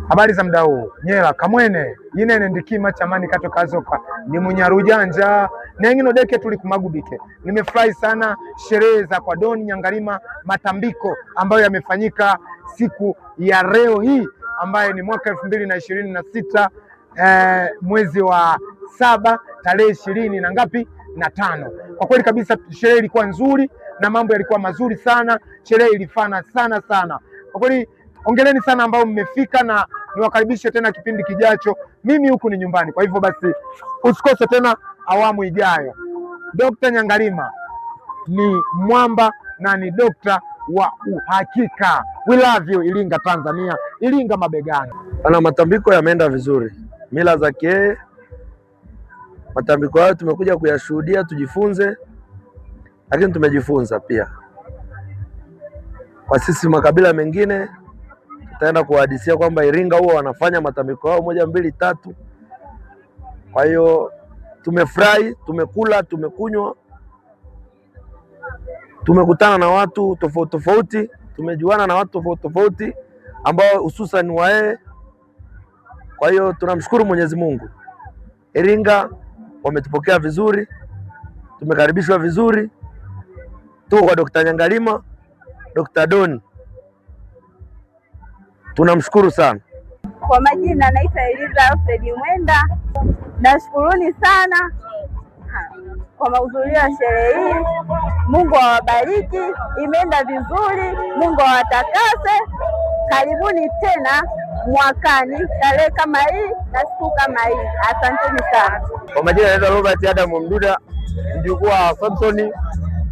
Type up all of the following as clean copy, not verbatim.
Habari za muda huu nyela kamwene yinene ndikima chamani kato kazoka ni munyarujanja nengino deke tuli kumagubike. Nimefurahi sana sherehe za kwa Don Nyangalima matambiko ambayo yamefanyika siku ya leo hii ambayo ni mwaka 2026 mwezi wa 7 tarehe 20 na ngapi na 5. Kwa kweli kabisa sherehe ilikuwa nzuri na mambo yalikuwa mazuri sana, sherehe ilifana sana. Kwa kweli ongeleni sana ambao mmefika na niwakaribishe tena kipindi kijacho. Mimi huku ni nyumbani, kwa hivyo basi usikose tena awamu ijayo. Dr. Nyangalima ni mwamba na ni dokta wa uhakika. We love you Iringa Tanzania, Iringa mabegani. Ana matambiko yameenda vizuri, mila za Kihehe, matambiko hayo tumekuja kuyashuhudia tujifunze, lakini tumejifunza pia kwa sisi makabila mengine tutaenda kuhadisia kwamba Iringa huwa wanafanya matambiko yao 1 2 3. Kwa hiyo tumefurahi, tumekula, tumekunywa, tumekutana na watu tofauti, tumejuana na watu tofauti ambao hususan Wahehe. Kwa hiyo tunamshukuru Mwenyezi Mungu. Iringa wametupokea vizuri, tumekaribishwa vizuri. Tuko kwa Dr. Nyangalima, Dr. Don. Tunamshukuru sana. Kwa majina naitwa Eliza Alfred Mwenda. Nashukuruni sana kwa mahudhurio ya sherehe hii. Mungu awabariki, imeenda vizuri. Mungu awatakase. Karibuni tena mwakani tarehe kama hii na siku kama hii. Asanteni sana. Kwa majina naitwa Robert Adam Mduda, mjukuu wa Samson.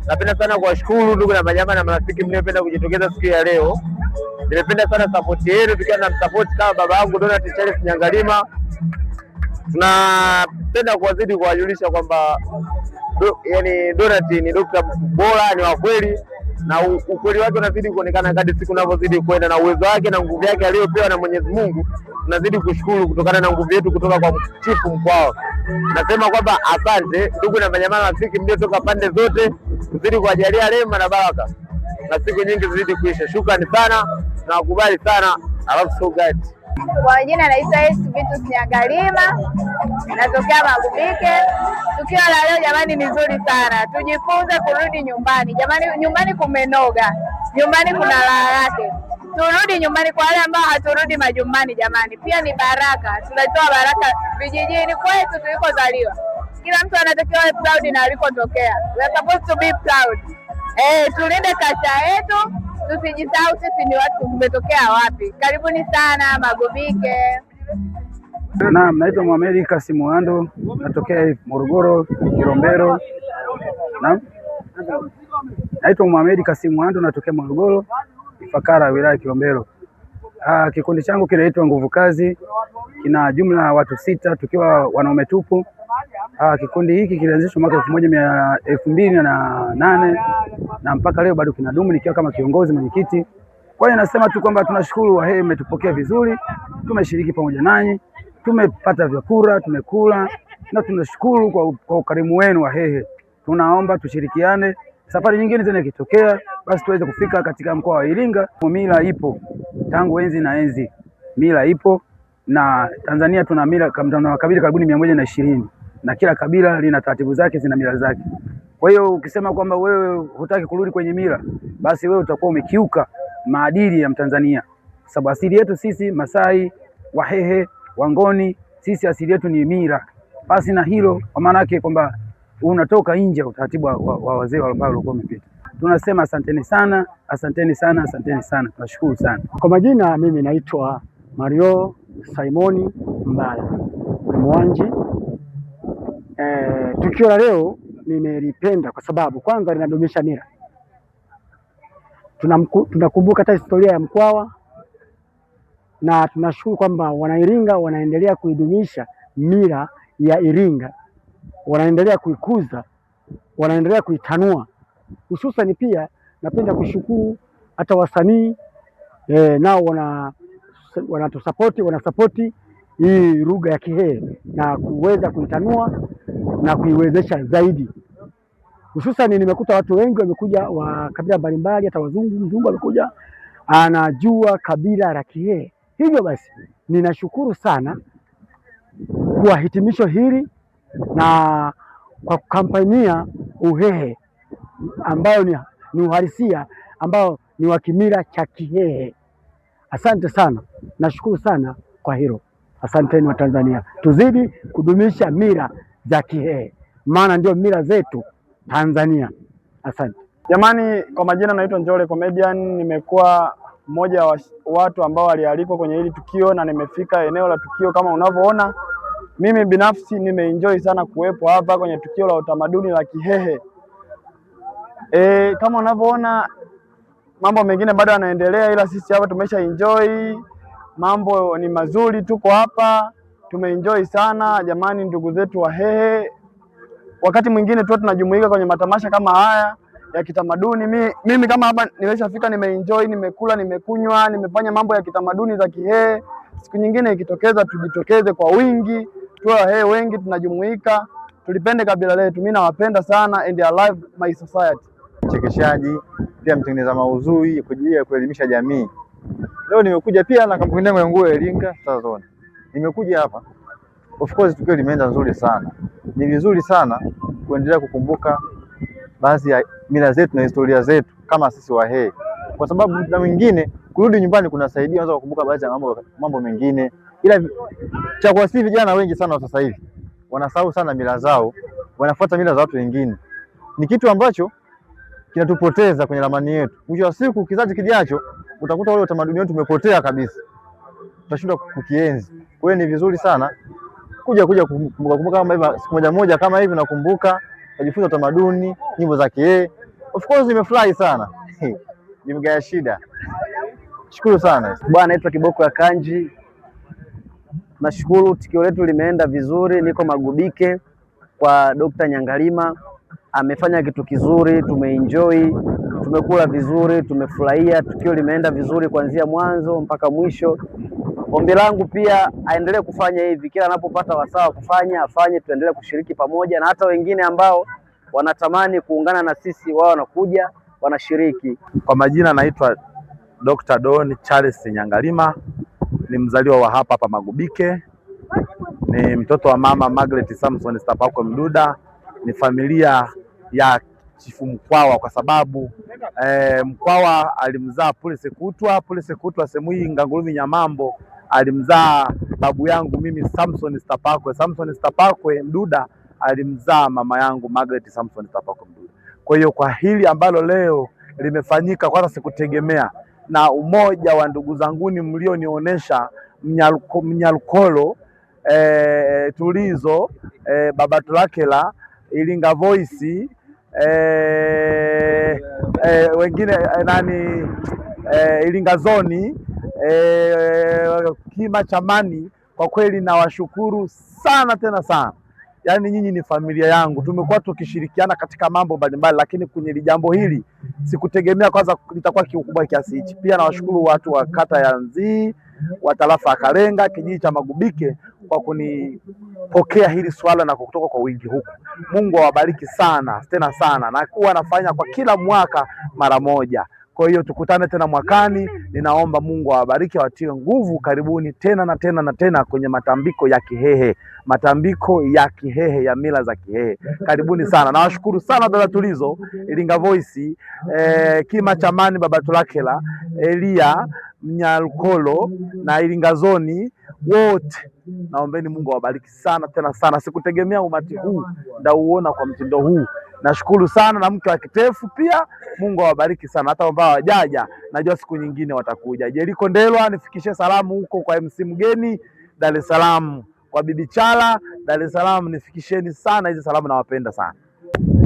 Napenda sana kuwashukuru ndugu na majamaa na marafiki mliopenda kujitokeza siku ya leo. Nimependa sana support yenu, tukiwa na support kama baba yangu Donald Charles Nyangalima. Tunapenda kuwazidi kuwajulisha kwamba yani Donald ni dokta bora, ni wa kweli na ukweli wake unazidi kuonekana kadri siku zinavyozidi kwenda, na uwezo wake na nguvu yake aliyopewa na Mwenyezi Mungu. Tunazidi kushukuru kutokana na nguvu yetu kutoka kwa chifu Mkwao. Nasema kwamba asante ndugu na majamaa rafiki mliotoka pande zote, tuzidi kuwajalia rehema na baraka na siku nyingi zizidi kuisha. Shukrani sana na wakubali sana. I love so God. Kwa jina naitwa Vitus Nyangalima, natokea Magubike. Tukio la leo jamani ni nzuri sana, tujifunze kurudi nyumbani jamani. Nyumbani kumenoga, nyumbani kuna raha yake. Turudi nyumbani kwa wale ambao haturudi majumbani jamani, pia ni baraka. Tunatoa baraka vijijini kwetu tulikozaliwa. Kila mtu anatakiwa awe proud na alikotokea. We are supposed to be proud. Tulinde kacha yetu, tusijisahau sisi ni watu tumetokea wapi. Karibuni sana Magubike. Naam, naitwa Mohamed Kasim Mwando, natokea Morogoro, Kilombero. Naam. Naitwa Mohamed Kasim Mwando, natokea Morogoro, Ifakara, wilaya Kilombero. Kikundi changu kinaitwa Nguvu Kazi, kina jumla ya watu 6 tukiwa wanaume tupu. Kikundi hiki kilianzishwa mwaka 2008 na mpaka leo bado kinadumu nikiwa kama kiongozi mwenyekiti. Kwa hiyo nasema tu kwamba tunashukuru Wahehe, mmetupokea vizuri, tumeshiriki pamoja nanyi, tumepata vyakula, tumekula na tunashukuru kwa ukarimu wenu Wahehe. Tunaomba tushirikiane, safari nyingine tena ikitokea basi tuweze kufika katika mkoa wa Iringa. Mila ipo tangu enzi na enzi, mila ipo, na Tanzania tuna mila kama makabila karibuni 120 na kila kabila lina taratibu zake, zina mila zake. Kwa hiyo ukisema kwamba wewe hutaki kurudi kwenye mila, basi wewe utakuwa umekiuka maadili ya Mtanzania, kwa sababu asili yetu sisi Masai, Wahehe, Wangoni, sisi asili yetu ni mila. Basi na hilo kwa maana yake kwamba unatoka nje ya utaratibu wa wazee ambao walikuwa wamepita. Tunasema asanteni sana, asanteni sana, asanteni sana. Tunashukuru sana. Kwa majina mimi naitwa Mario Simoni Mbala Mwanji. Tukio la leo nimelipenda kwa sababu kwanza linadumisha mila. Tunakumbuka hata historia ya Mkwawa, na tunashukuru kwamba Wanairinga wanaendelea kuidumisha mila ya Iringa, wanaendelea kuikuza, wanaendelea kuitanua. Hususan pia napenda kushukuru hata wasanii nao wanasapoti hii lugha ya Kihehe na kuweza kuitanua na kuiwezesha zaidi. Hususan nimekuta watu wengi wamekuja wa kabila mbalimbali, hata wazungu, mzungu amekuja anajua kabila la Kihehe. Hivyo basi ninashukuru sana kwa hitimisho hili na kwa kukampania Uhehe ambayo ni uhalisia ambao ni wa kimila cha Kihehe. Asante sana, nashukuru sana kwa hilo. Asanteni wa Tanzania, tuzidi kudumisha mila za Kihehe, maana ndio mila zetu Tanzania. Asante jamani. Kwa majina naitwa Njole Comedian. Nimekuwa mmoja wa watu ambao walialikwa kwenye hili tukio na nimefika eneo la tukio. Kama unavyoona, mimi binafsi nimeenjoy sana kuwepo hapa kwenye tukio la utamaduni la Kihehe. Kama unavyoona, mambo mengine bado yanaendelea, ila sisi hapa tumesha enjoy. Mambo ni mazuri, tuko hapa tumeenjoy sana jamani. Ndugu zetu Wahehe, wakati mwingine tu tunajumuika kwenye matamasha kama haya ya kitamaduni. Mimi kama hapa nimeshafika, nimeenjoy, nimekula, nimekunywa, nimefanya mambo ya kitamaduni za Kihehe. Siku nyingine ikitokeza, tujitokeze kwa wingi, tuwe Wahehe wengi, tunajumuika, tulipende kabila letu. Mimi nawapenda sana and I love my society. Mchekeshaji, pia mtengeneza maudhui kwa ajili ya kuelimisha jamii. Leo nimekuja pia na kampuni yangu ya nguo ya Iringa Sazon. Nimekuja hapa. Of course tukio limeenda nzuri sana. Ni vizuri sana kuendelea kukumbuka baadhi ya mila zetu na historia zetu kama sisi Wahehe. Kwa sababu na mwingine kurudi nyumbani kunasaidia unaweza kukumbuka baadhi ya mambo mengine. Ila cha kwa sisi vijana wengi sana wa sasa hivi wanasahau sana mila zao, wanafuata mila za watu wengine. Ni kitu ambacho kinatupoteza kwenye ramani yetu. Mwisho wa siku kizazi kijacho utakuta ule utamaduni wetu umepotea kabisa. Tutashindwa kukienzi. Kwa hiyo ni vizuri sana kuja kumbuka kama hivi siku moja kama hivi nakumbuka, najifunza utamaduni, nyimbo za Kihehe. Of course nimefurahi sana. Ni mgaya shida. Shukuru sana. Bwana, naitwa Kiboko ya Kanji. Nashukuru tukio letu limeenda vizuri. Niko Magubike kwa Dr. Nyangalima. Amefanya kitu kizuri, tumeenjoy, tumekula vizuri, tumefurahia. Tukio limeenda vizuri kuanzia mwanzo mpaka mwisho. Ombi langu pia aendelee kufanya hivi, kila anapopata wasaa afanye, tuendelee kushiriki pamoja, na hata wengine ambao wanatamani kuungana na sisi wao wanakuja wanashiriki. Kwa majina naitwa Dr. Don Charles Nyangalima, ni mzaliwa wa hapa Magubike, ni mtoto wa mama Margaret Samson Stapako Mduda, ni familia ya Chifu Mkwawa kwa sababu Mkwawa alimzaa Pule Sekutwa Semui Ngangurumi Nyamambo, alimzaa babu yangu mimi Samson Stapakwe Mduda, alimzaa mama yangu Margaret Samson Stapakwe Mduda. Kwa hiyo kwa hili ambalo leo limefanyika, kwanza sikutegemea, na umoja wa ndugu zanguni mlionionyesha, Mnyalukolo, Tulizo, Baba Tulakela, Iringa Voice, wengine Iringa Zoni, Kima Chamani. Kwa kweli nawashukuru sana tena sana. Yaani nyinyi ni familia yangu, tumekuwa tukishirikiana katika mambo mbalimbali, lakini kwenye jambo hili sikutegemea kwanza litakuwa kikubwa kiasi hichi. Pia nawashukuru watu wa kata ya Nzii, wa tarafa ya Kalenga, kijiji cha Magubike kwa kunipokea hili swala na kutoka kwa wingi huku. Mungu awabariki sana tena sana, na kuwa nafanya kwa kila mwaka mara moja. Kwa hiyo tukutane tena mwakani. Ninaomba Mungu awabariki, awatie nguvu. Karibuni tena na tena na tena kwenye matambiko ya Kihehe, matambiko ya Kihehe ya mila za Kihehe. Karibuni sana. Nawashukuru sana Dada Tulizo, Iringa Voice, Kima Chamani, Baba Tulakela, Elia Mnyalukolo na Iringa Zoni wote. Naombeni Mungu awabariki sana tena sana. Sikutegemea umati huu ndauona kwa mtindo huu. Nashukuru sana, na mke wa Kitefu pia. Mungu awabariki sana. Hata ambao hawajaja najua siku nyingine watakuja. Jeriko Ndelwa, nifikishie salamu huko kwa MC mgeni Dar es Salaam, kwa Bibi Chala Dar es Salaam, nifikisheni sana hizi salamu, nawapenda sana.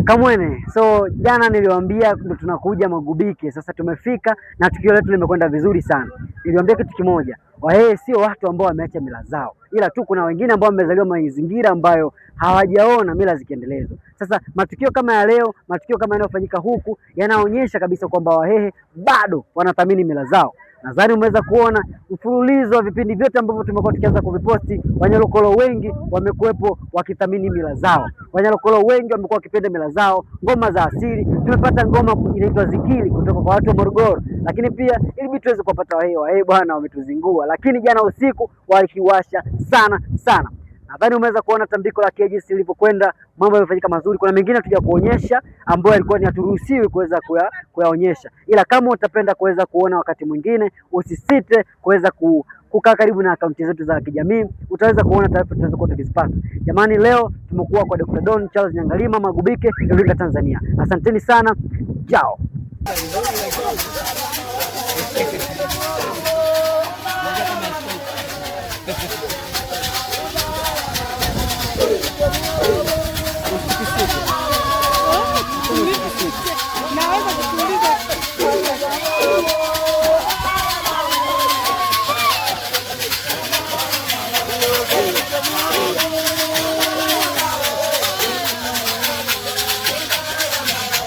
Kamwene. So jana niliwaambia tunakuja Magubike, sasa tumefika na tukio letu limekwenda vizuri sana. Niliwaambia kitu kimoja, Wahehe sio watu ambao wameacha mila zao, ila tu kuna wengine ambao wamezaliwa mazingira ambayo hawajaona mila zikiendelezwa. Sasa matukio kama ya leo, matukio kama yanayofanyika huku yanaonyesha kabisa kwamba Wahehe bado wanathamini mila zao. Nadhani umeweza kuona mfululizo wa vipindi vyote ambavyo tumekuwa tukianza kuviposti. Wanyalokolo wengi wamekuwepo wakithamini mila zao. Wanyalokolo wengi wamekuwa wakipenda mila zao, ngoma za asili. Tumepata ngoma inaitwa Zikili kutoka kwa watu wa Morogoro, lakini pia ili tuweze kupata Wahehe bwana wametuzingua, lakini jana usiku walikiwasha sana. Nadhani umeweza kuona tambiko la KGS lilivyokwenda, mambo yamefanyika mazuri. Kuna mengine hatuja kuonyesha ambayo yalikuwa ni haturuhusiwi kuweza kuyaonyesha, ila kama utapenda kuweza kuona wakati mwingine, usisite kuweza kukaa karibu na akaunti zetu za kijamii, utaweza kuona taarifa tunazokuwa tukizipata. Jamani, leo tumekuwa kwa Dr. Don Charles Nyangalima Magubike, Iringa, Tanzania. Asanteni sana, chao.